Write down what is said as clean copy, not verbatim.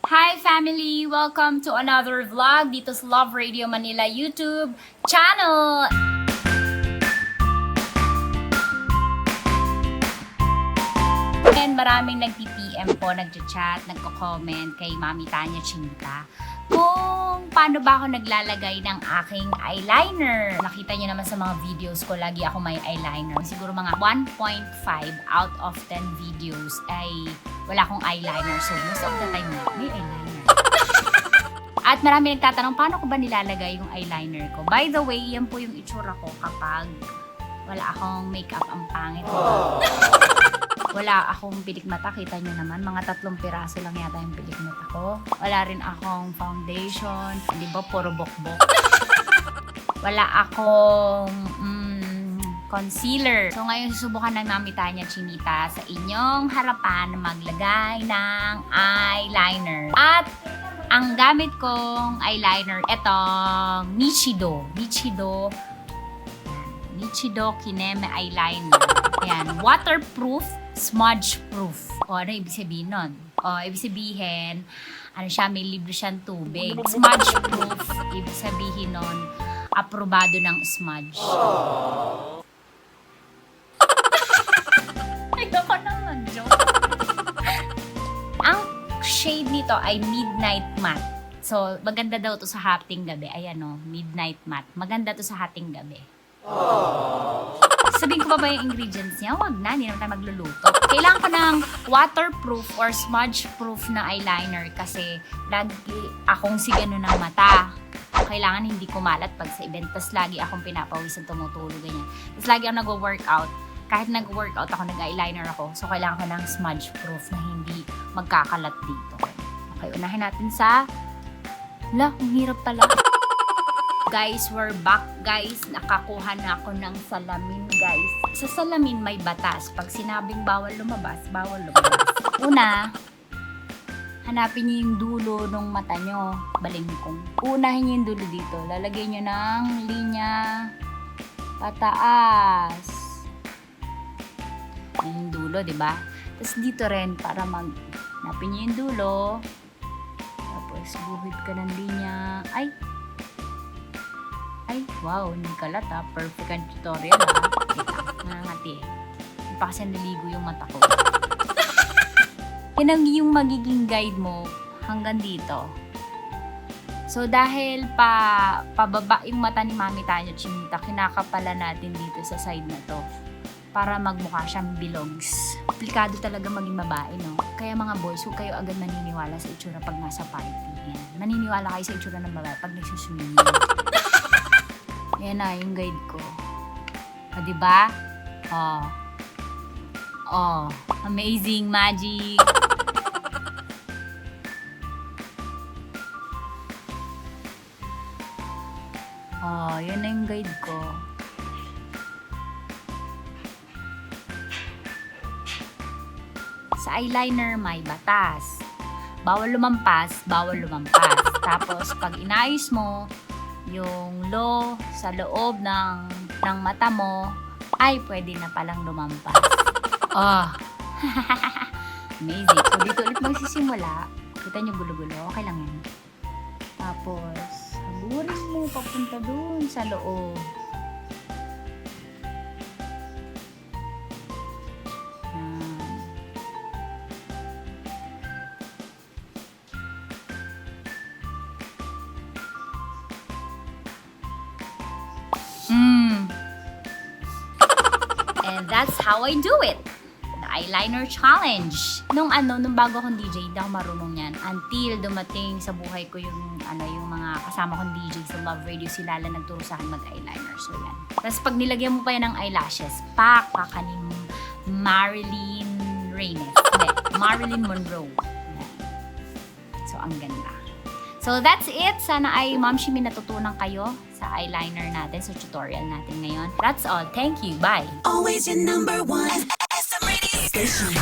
Hi family! Welcome to another vlog dito sa Love Radio Manila YouTube channel! And maraming nag-PM po, nag-chat, nagko-comment kay Mommy Tanya, Chinita kung paano ba ako naglalagay ng aking eyeliner. Nakita niyo naman sa mga videos ko, lagi ako may eyeliner. Siguro mga 1.5 out of 10 videos ay wala akong eyeliner. So most of the time may eyeliner. At marami nagtatanong, paano ko ba nilalagay yung eyeliner ko? By the way, yan po yung itsura ko kapag wala akong makeup, ang pangit. Wala akong pilik mata, kita nyo naman, mga 3 piraso lang yata yung pilik mata ko. Wala rin akong foundation, di ba, puro bokbok. Wala akong concealer. So ngayon susubukan ng Mommy Tanya, Chinita sa inyong harapan na maglagay ng eyeliner. At ang gamit kong eyeliner, etong Nichido Kineme Eyeliner. Ayan, waterproof, smudge-proof. O, ano ibig sabihin nun? O, ibig sabihin, ano siya, may libre siyang tubig. Smudge-proof, ibig sabihin nun, aprobado ng smudge. Ayoko naman, joke. Ang shade nito ay Midnight Matte. So, maganda daw to sa hating gabi. Ayan o, Midnight Matte. Maganda to sa hating gabi. Sabihin ko ba yung ingredients niya? Huwag na, hindi naman tayo magluluto. Kailangan ko ng waterproof or smudge-proof na eyeliner kasi lagi akong sigano ng mata. Kailangan hindi kumalat pag sa event. Tapos lagi akong pinapawisan, tumutulog, ganyan. Tapos lagi akong nag-workout. Kahit nag-workout ako, nag-eyeliner ako. So kailangan ko ng smudge-proof na hindi magkakalat dito. Okay, unahin natin sa... Hala, ang hirap pala. Guys, we're back, guys. Nakakuha na ako ng salamin, guys. Sa salamin may batas. Pag sinabing bawal lumabas, bawal lumabas. Una, hanapin niyo yung dulo ng mata nyo. Balingkong. Unahin niyo yung dulo dito. Lalagay niyo ng linya pataas. Yung dulo, diba? Tapos dito rin, para hanapin niyo yung dulo. Tapos guhit ka ng linya. Ay, wow, hindi kalat ha. Perfect ang tutorial ha. Nangangati eh. Hindi pa kasi naligo yung mata ko. Yan ang yung magiging guide mo hanggang dito. So, dahil pababa yung mata ni Mommy Tanya, Chinita, kinakapala natin dito sa side na to para magmukha siyang bilogs. Aplikado talaga maging babae, no? Kaya mga boys, huwag kayo agad maniniwala sa itsura pag nasa party. Yan. Maniniwala kayo sa itsura ng babae pag nagsuswimming. Yan na, yung guide ko. O, diba? Amazing magic! Yan na yung guide ko. Sa eyeliner, may batas. Bawal lumampas, bawal lumampas. Tapos, pag inayos mo, yung low sa loob ng mata mo, ay pwede na palang lumampas. Amazing. So, dito ulit magsisimula. Kita nyo gulo-gulo. Okay lang yan. Tapos, haburin mo papunta dun sa loob. And that's how I do it. The eyeliner challenge. Nung bago akong DJ, hindi ako marunong yan. Until dumating sa buhay ko yung mga kasama kong DJ sa Love Radio, sila lang nagturo sa akin mag-eyeliner. So yan. Tapos pag nilagyan mo pa yan ng eyelashes, paka ni Marilyn Monroe. Yan. So ang ganda. So that's it. Sana ay Ma'am Shimi natutunan kayo sa eyeliner natin, sa tutorial natin ngayon. That's all. Thank you. Bye. Always your number one SM radio station.